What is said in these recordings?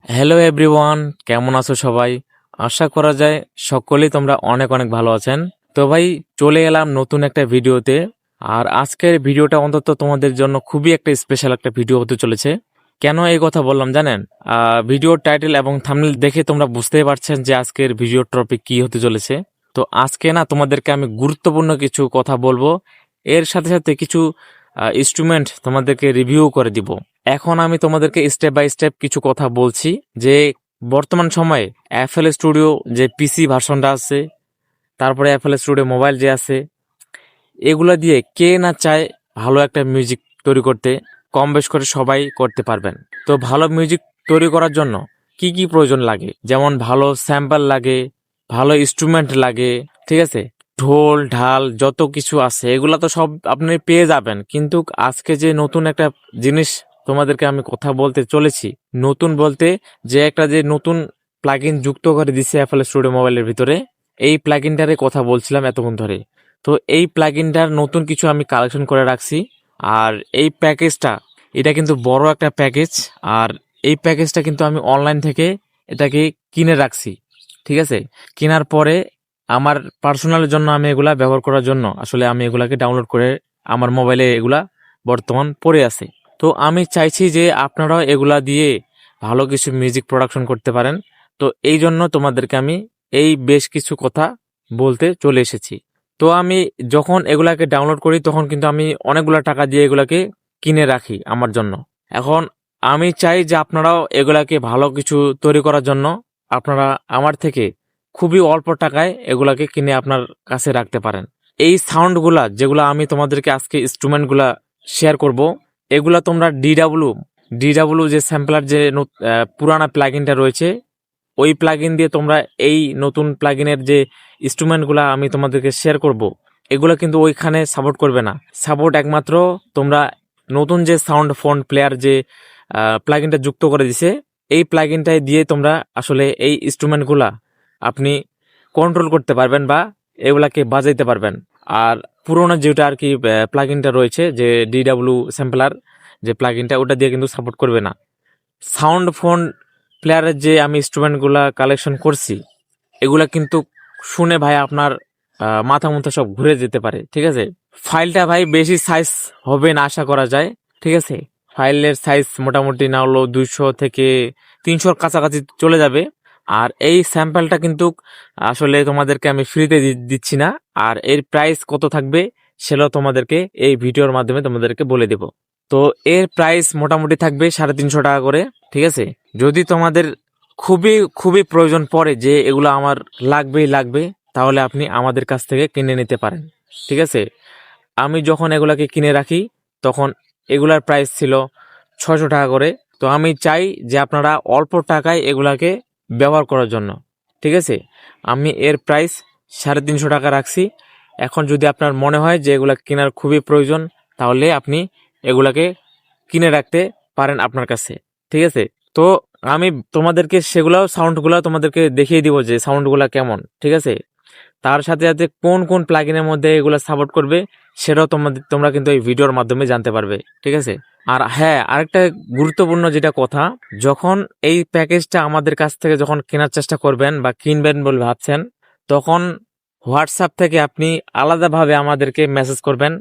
Hello everyone, কেমন আছো সবাই? আশা করা যায় সকলেই তোমরা অনেক অনেক ভালো আছেন। তো ভাই, চলে এলাম নতুন একটা ভিডিওতে। আর আজকের ভিডিওটা অন্তত তোমাদের জন্য খুবই একটা স্পেশাল একটা ভিডিও হতে চলেছে। কেন এই কথা বললাম জানেন? ভিডিওর টাইটেল এবং থাম্বনেল দেখে তোমরা বুঝতেই পারছেন যে আজকের ভিডিওর টপিক কি হতে চলেছে। তো আজকে না তোমাদেরকে আমি গুরুত্বপূর্ণ কিছু কথা বলবো, এর সাথে সাথে কিছু ইনস্ট্রুমেন্ট তোমাদেরকে রিভিউ করে দিব। এখন আমি তোমাদেরকে স্টেপ বাই স্টেপ কিছু কথা বলছি যে বর্তমান সময়ে এফএল স্টুডিও যে পিসি ভার্সনটা আছে, তারপরে এফএল স্টুডিও মোবাইল যে আছে, এগুলা দিয়ে কে না চায় ভালো একটা মিউজিক তৈরি করতে। কম বেশ করে সবাই করতে পারবেন। তো ভালো মিউজিক তৈরি করার জন্য কি কি প্রয়োজন লাগে, যেমন ভালো স্যাম্পল লাগে, ভালো ইনস্ট্রুমেন্ট লাগে, ঠিক আছে, ঢোল ঢাল যত কিছু আছে এগুলা তো সব আপনি পেয়ে যাবেন। কিন্তু আজকে যে নতুন একটা জিনিস তোমাদেরকে আমি কথা বলতে চলেছি, নতুন বলতে যে একটা যে নতুন প্লাগইন যুক্ত করে দিছে অ্যাপল স্টুডিও মোবাইলের ভিতরে, এই প্লাগইনটারে কথা বলছিলাম এতক্ষণ ধরে। তো এই প্লাগইনটার নতুন কিছু আমি কালেকশন করে রাখছি। আর এই প্যাকেজটা, এটা কিন্তু বড় একটা প্যাকেজ। আর এই প্যাকেজটা কিন্তু আমি অনলাইন থেকে এটাকে কিনে রাখছি, ঠিক আছে। কেনার পরে আমার পার্সোনালের জন্য আমি এগুলা ব্যবহার করার জন্য আসলে আমি এগুলাকে ডাউনলোড করে আমার মোবাইলে এগুলা বর্তমান পড়ে আছে। তো আমি চাইছি যে আপনারাও এগুলা দিয়ে ভালো কিছু মিউজিক প্রোডাকশন করতে পারেন। তো এই জন্য তোমাদেরকে আমি এই বেশ কিছু কথা বলতে চলে এসেছি। তো আমি যখন এগুলাকে ডাউনলোড করি তখন কিন্তু আমি অনেকগুলা টাকা দিয়ে এগুলাকে কিনে রাখি আমার জন্য। এখন আমি চাই যে আপনারাও এগুলাকে ভালো কিছু তৈরি করার জন্য আপনারা আমার থেকে খুবই অল্প টাকায় এগুলাকে কিনে আপনার কাছে রাখতে পারেন। এই সাউন্ডগুলা যেগুলা আমি তোমাদেরকে আজকে ইনস্ট্রুমেন্টগুলা শেয়ার করব, এগুলা তোমরা ডিডাব্লিউ যে স্যাম্পলার যে পুরানা প্লাগইনটা রয়েছে, ওই প্লাগইন দিয়ে তোমরা এই নতুন প্লাগইনের যে ইনস্ট্রুমেন্টগুলা আমি তোমাদেরকে শেয়ার করব, এগুলো কিন্তু ওইখানে সাপোর্ট করবে না। সাপোর্ট একমাত্র তোমরা নতুন যে সাউন্ড ফন্ট প্লেয়ার যে প্লাগইনটা যুক্ত করে দিছে, এই প্লাগইনটাই দিয়ে তোমরা আসলে এই ইনস্ট্রুমেন্টগুলা আপনি কন্ট্রোল করতে পারবেন বা এগুলাকে বাজাইতে পারবেন। আর পুরোনো যেটা আর কি প্লাগইনটা রয়েছে যে ডিডাব্লিউ স্যাম্পলার যে প্লাগইনটা, ওটা দিয়ে কিন্তু সাপোর্ট করবে না। সাউন্ড ফোন প্লেয়ারের যে আমি ইনস্ট্রুমেন্টগুলা কালেকশন করছি, এগুলা কিন্তু শুনে ভাই আপনার মাথা মুথা সব ঘুরে যেতে পারে, ঠিক আছে। ফাইলটা ভাই বেশি সাইজ হবে না আশা করা যায়, ঠিক আছে। ফাইলের সাইজ মোটামুটি না হলো 200 থেকে 300 কাছাকাছি চলে যাবে। আর এই স্যাম্পলটা কিন্তু আসলে তোমাদেরকে আমি ফ্রিতে দিচ্ছি না। আর এর প্রাইস কত থাকবে সেটাও তোমাদেরকে এই ভিডিওর মাধ্যমে তোমাদেরকে বলে দেব। তো এর প্রাইস মোটামুটি থাকবে 350 টাকা করে, ঠিক আছে। যদি তোমাদের খুবই খুবই প্রয়োজন পড়ে যে এগুলো আমার লাগবেই লাগবে, তাহলে আপনি আমাদের কাছ থেকে কিনে নিতে পারেন, ঠিক আছে। আমি যখন এগুলাকে কিনে রাখি তখন এগুলার প্রাইস ছিল 600 টাকা করে। তো আমি চাই যে আপনারা অল্প টাকায় এগুলাকে ব্যবহার করার জন্য, ঠিক আছে। আমি এর প্রাইস 350 টাকা রাখছি। এখন যদি আপনার মনে হয় যে এগুলা কেনার খুবই প্রয়োজন, তাহলে আপনি এগুলাকে কিনে রাখতে পারেন আপনার কাছে, ঠিক আছে। তো আমি তোমাদেরকে সেগুলাও সাউন্ডগুলো তোমাদেরকে দেখিয়ে দিব যে সাউন্ডগুলা কেমন, ঠিক আছে। তার সাথে সাথে কোন কোন প্লাগইনের মধ্যে এগুলো সাপোর্ট করবে সেটাও তোমরা কিন্তু এই ভিডিওর মাধ্যমে জানতে পারবে, ঠিক আছে। আর হ্যাঁ, আরেকটা গুরুত্বপূর্ণ যেটা কথা, যখন এই প্যাকেজটা আমাদের কাছ থেকে যখন কেনার চেষ্টা করবেন বা কিনবেন বলে ভাবছেন, তখন হোয়াটসঅ্যাপ থেকে আপনি আলাদাভাবে আমাদেরকে মেসেজ করবেন।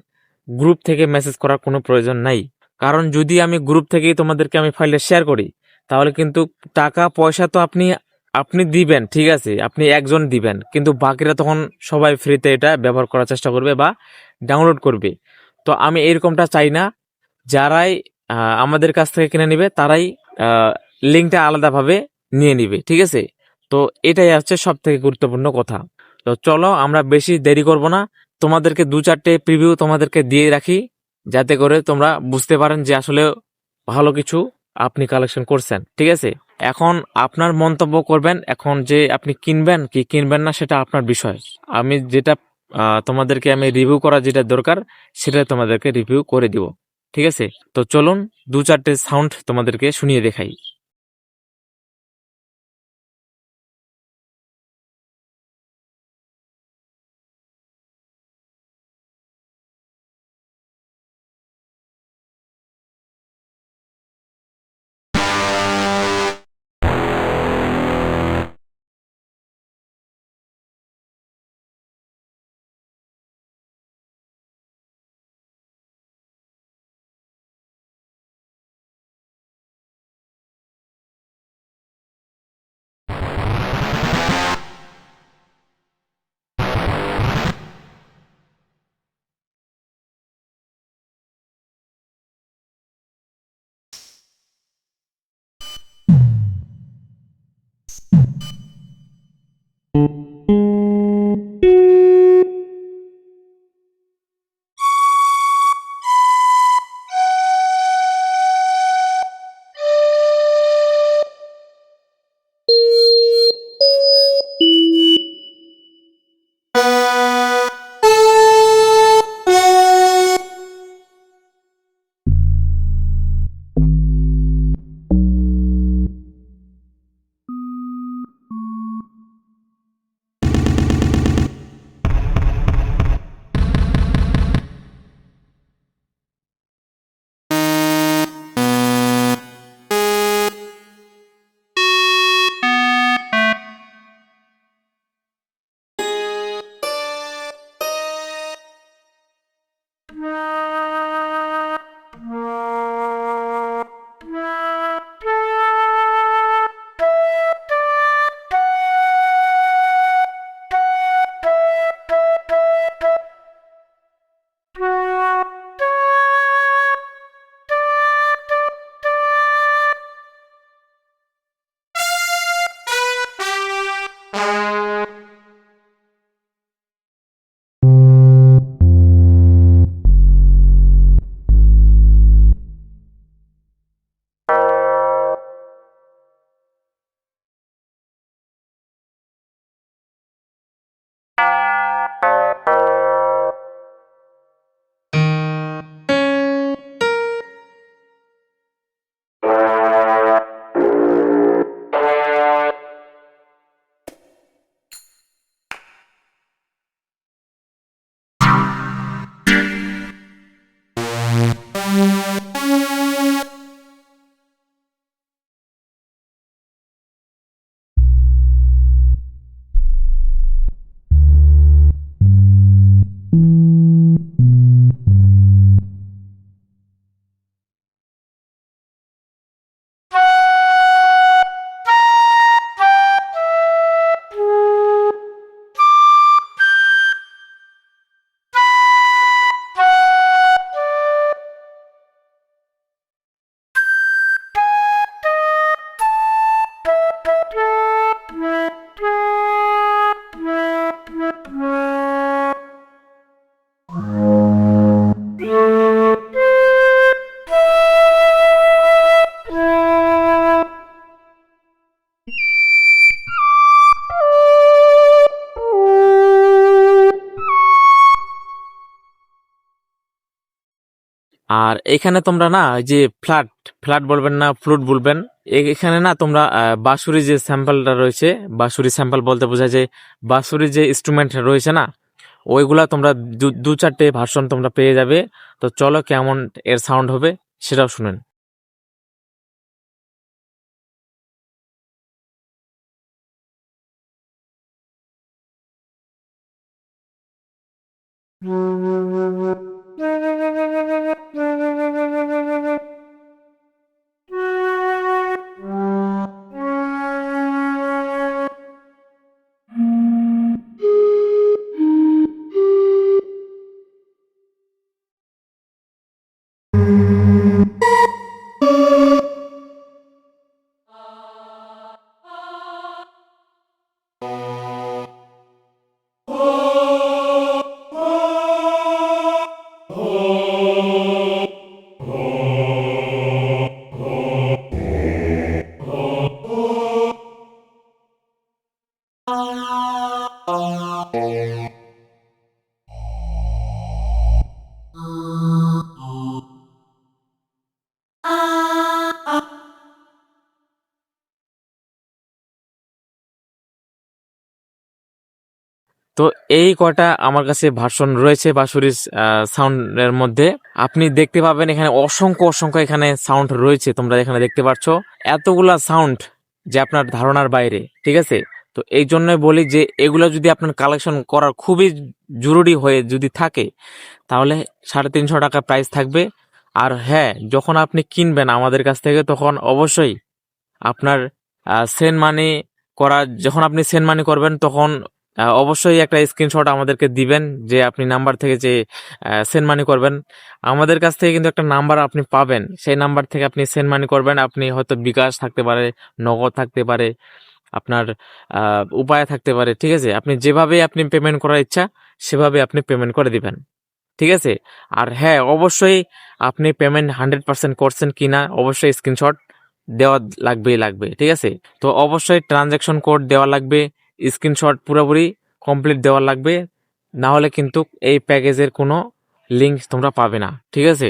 গ্রুপ থেকে মেসেজ করার কোনো প্রয়োজন নাই। কারণ যদি আমি গ্রুপ থেকেই তোমাদেরকে আমি ফাইলটা শেয়ার করি, তাহলে কিন্তু টাকা পয়সা তো আপনি আপনি দিবেন, ঠিক আছে, আপনি একজন দিবেন, কিন্তু বাকিরা তখন সবাই ফ্রিতে এটা ব্যবহার করার চেষ্টা করবে বা ডাউনলোড করবে। তো আমি এরকমটা চাই না। যারাই আমাদের কাছ থেকে কিনে নিবে তারাই লিঙ্কটা আলাদাভাবে নিয়ে নিবে, ঠিক আছে। তো এটাই হচ্ছে সব থেকে গুরুত্বপূর্ণ কথা। তো চলো আমরা বেশি দেরি করব না, তোমাদেরকে 2-4টে প্রিভিউ তোমাদেরকে দিয়ে রাখি, যাতে করে তোমরা বুঝতে পারেন যে আসলে ভালো কিছু আপনি কালেকশন করছেন, ঠিক আছে। এখন আপনার মন্তব্য করবেন, এখন যে আপনি কিনবেন কি কিনবেন না সেটা আপনার বিষয়। আমি যেটা তোমাদেরকে আমি রিভিউ করা যেটা দরকার সেটা তোমাদেরকে রিভিউ করে দিব, ঠিক আছে। তো চলুন 2-4টে সাউন্ড তোমাদেরকে শুনিয়ে দেখাই। আর এখানে তোমরা না ওই যে ফ্ল্যাট ফ্ল্যাট বলবেন না, ফ্লুট বলবেন, এখানে না তোমরা বাঁশুরি যে স্যাম্পলটা রয়েছে, বাঁশুরি স্যাম্পল বলতে বোঝায় যে বাঁশুরি যে ইনস্ট্রুমেন্ট রয়েছে না, ওইগুলা তোমরা দু চারটে ভার্সন তোমরা পেয়ে যাবে। তো চলো কেমন এর সাউন্ড হবে সেটাও শুনেন। তো এই কটা আমার কাছে ভার্সন রয়েছে বাঁশুরির সাউন্ডের মধ্যে। আপনি দেখতে পাবেন এখানে অসংখ্য অসংখ্য এখানে সাউন্ড রয়েছে, তোমরা এখানে দেখতে পাচ্ছ এতগুলা সাউন্ড যে আপনার ধারণার বাইরে, ঠিক আছে। তো এই জন্যই বলি যে এগুলো যদি আপনার কালেকশন করার খুবই জরুরি হয়ে যদি থাকে, তাহলে 350 টাকা প্রাইস থাকবে। আর হ্যাঁ, যখন আপনি কিনবেন আমাদের কাছ থেকে তখন অবশ্যই আপনার সেন্ড মানি করা, যখন আপনি সেন্ড মানি করবেন তখন অবশ্যই একটা স্ক্রিনশট আমাদেরকে দিবেন যে আপনি নাম্বার থেকে যে সেন্ড মানি করবেন। আমাদের কাছ থেকে কিন্তু একটা নাম্বার আপনি পাবেন, সেই নাম্বার থেকে আপনি সেন্ড মানি করবেন। আপনি হয়তো বিকাশ থাকতে পারে, নগদ থাকতে পারে, আপনার উপায় থাকতে পারে, ঠিক আছে। আপনি যেভাবে আপনি পেমেন্ট করার ইচ্ছা সেভাবে আপনি পেমেন্ট করে দিবেন, ঠিক আছে। আর হ্যাঁ, অবশ্যই আপনি পেমেন্ট 100% করছেন কিনা অবশ্যই স্ক্রিনশট দেওয়া লাগবে, ঠিক আছে। তো অবশ্যই ট্রানজ্যাকশন কোড দেওয়া লাগবে, স্ক্রিনশট পুরোপুরি কমপ্লিট দেওয়া লাগবে, না হলে কিন্তু এই প্যাকেজের কোনো লিঙ্ক তোমরা পাবে না, ঠিক আছে।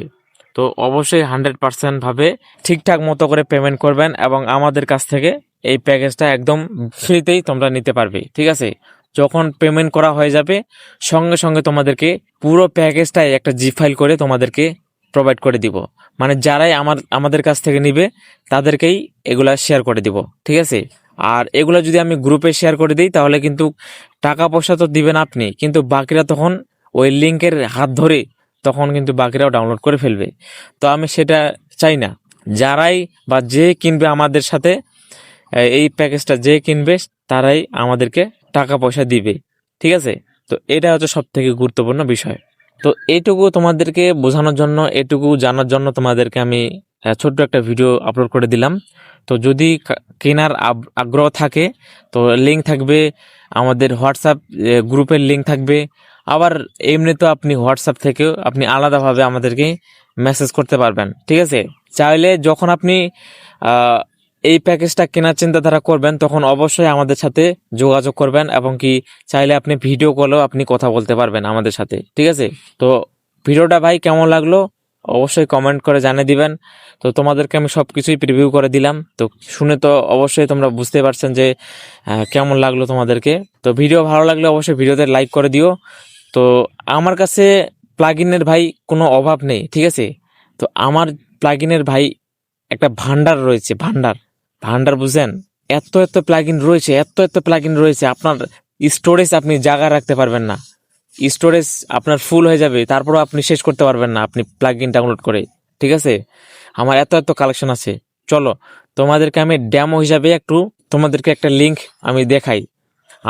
তো অবশ্যই 100% ভাবে ঠিকঠাক মতো করে পেমেন্ট করবেন এবং আমাদের কাছ থেকে এই প্যাকেজটা একদম ফ্রিতেই তোমরা নিতে পারবে, ঠিক আছে। যখন পেমেন্ট করা হয়ে যাবে সঙ্গে সঙ্গে তোমাদেরকে পুরো প্যাকেজটাই একটা জি ফাইল করে তোমাদেরকে প্রোভাইড করে দিব। মানে যারাই আমাদের কাছ থেকে নিবে তাদেরকেই এগুলা শেয়ার করে দিব, ঠিক আছে। আর এগুলা যদি আমি গ্রুপে শেয়ার করে দিই তাহলে কিন্তু টাকা পয়সা তো দিবেন আপনি, কিন্তু বাকিরা তখন ওই লিঙ্কের হাত ধরে তখন কিন্তু বাকিরাও ডাউনলোড করে ফেলবে। তো আমি সেটা চাই না। যারাই বা যে কিনবে আমাদের সাথে এই প্যাকেজটা যে কিনবে তারাই আমাদেরকে টাকা পয়সা দিবে, ঠিক আছে। তো এটা হচ্ছে সব থেকে গুরুত্বপূর্ণ বিষয়। তো এইটুকু তোমাদেরকে বোঝানোর জন্য, এটুকু জানার জন্য তোমাদেরকে আমি ছোট্ট একটা ভিডিও আপলোড করে দিলাম। তো যদি কেনার আগ্রহ থাকে তো লিঙ্ক থাকবে, আমাদের হোয়াটসঅ্যাপ গ্রুপের লিঙ্ক থাকবে। আবার এমনি তো আপনি হোয়াটসঅ্যাপ থেকেও আপনি আলাদাভাবে আমাদেরকে মেসেজ করতে পারবেন, ঠিক আছে। চাইলে যখন আপনি এই প্যাকেজটা কেনার চিন্তাধারা করবেন তখন অবশ্যই আমাদের সাথে যোগাযোগ করবেন, এবং কি চাইলে আপনি ভিডিও কলেও আপনি কথা বলতে পারবেন আমাদের সাথে, ঠিক আছে। তো ভিডিওটা ভাই কেমন লাগলো অবশ্যই কমেন্ট করে জানিয়ে দিবেন। তো তোমাদেরকে আমি সব কিছুই প্রিভিউ করে দিলাম, তো শুনে তো অবশ্যই তোমরা বুঝতে পারছেন যে কেমন লাগলো তোমাদেরকে। তো ভিডিও ভালো লাগলে অবশ্যই ভিডিওতে লাইক করে দিও। তো আমার কাছে প্লাগইনের ভাই কোনো অভাব নেই, ঠিক আছে। তো আমার প্লাগইনের ভাই একটা ভান্ডার রয়েছে, ভান্ডার ভান্ডার বুঝেন, এত এত প্লাগইন রয়েছে, এত এত প্লাগইন রয়েছে, আপনার স্টোরেজ আপনি জায়গা রাখতে পারবেন না, স্টোরেজ আপনার ফুল হয়ে যাবে, তারপরও আপনি শেষ করতে পারবেন না আপনি প্লাগইন ডাউনলোড করে, ঠিক আছে। আমার এত এত কালেকশন আছে। চলো তোমাদেরকে আমি ডেমো হিসাবে একটু তোমাদেরকে একটা লিংক আমি দেখাই।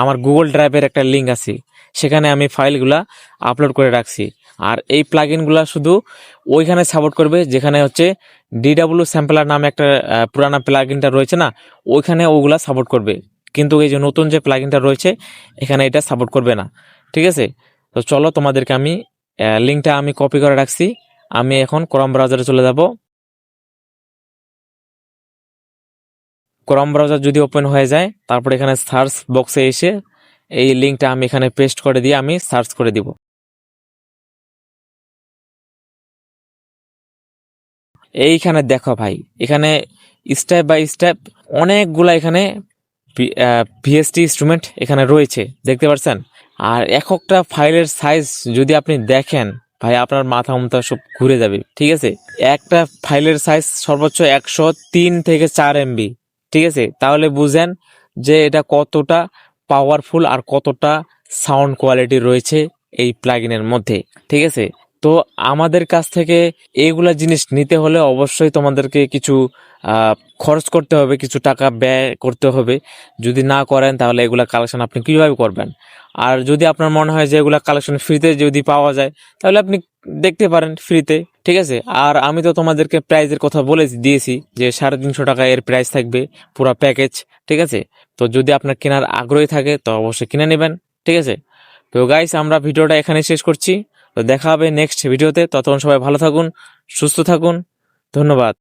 আমার গুগল ড্রাইভের একটা লিঙ্ক আছে, সেখানে আমি ফাইলগুলা আপলোড করে রাখছি। আর এই প্লাগইনগুলা শুধু ওইখানে সাপোর্ট করবে যেখানে হচ্ছে ডিডাব্লিউ স্যাম্পলার নামে একটা পুরানা প্লাগইনটা রয়েছে না, ওইখানে ওগুলা সাপোর্ট করবে। কিন্তু এই যে নতুন যে প্লাগইনটা রয়েছে এখানে এটা সাপোর্ট করবে না, ঠিক আছে। তো চলো তোমাদেরকে আমি লিঙ্কটা আমি কপি করে রাখছি। আমি এখন ক্রোম ব্রাউজারে চলে যাব। ক্রোম ব্রাউজার যদি ওপেন হয়ে যায় তারপর এখানে সার্চ বক্সে এসে এই লিঙ্কটা আমি এখানে পেস্ট করে দিয়ে আমি সার্চ করে দিব। এইখানে দেখো ভাই, এখানে স্টেপ বাই স্টেপ অনেকগুলা এখানে ভিএসটি ইনস্ট্রুমেন্ট এখানে রয়েছে, দেখতে পাচ্ছেন। আর একটা ফাইলের সাইজ যদি আপনি দেখেন ভাই, আপনার মাথা মুথা সব ঘুরে যাবে, ঠিক আছে। একটা ফাইলের সাইজ সর্বোচ্চ 103 থেকে 4 MB, ঠিক আছে। তাহলে বুঝেন যে এটা কতটা পাওয়ারফুল আর কতটা সাউন্ড কোয়ালিটি রয়েছে এই প্লাগইনের মধ্যে, ঠিক আছে। তো আমাদের কাছ থেকে এইগুলা জিনিস নিতে হলে অবশ্যই তোমাদেরকে কিছু আহ, খরচ করতে হবে, কিছু টাকা ব্যয় করতে হবে। যদি না করেন তাহলে এগুলা কালেকশন আপনি কিভাবে করবেন? আর যদি আপনার মনে হয় যে এগুলা কালেকশন ফ্রিতে যদি পাওয়া যায়, তাহলে আপনি দেখতে পারেন ফ্রিতে, ঠিক আছে। আর আমি তো তোমাদেরকে প্রাইজের কথা বলে দিয়েছি যে 350 টাকা এর প্রাইস থাকবে পুরো প্যাকেজ, ঠিক আছে। তো যদি আপনার কেনার আগ্রহী থাকে তো অবশ্যই কিনে নেবেন, ঠিক আছে। তো গাইস, আমরা ভিডিওটা এখানে শেষ করছি। তো দেখা হবে নেক্সট ভিডিওতে। ততক্ষণ সবাই ভালো থাকুন, সুস্থ থাকুন, ধন্যবাদ।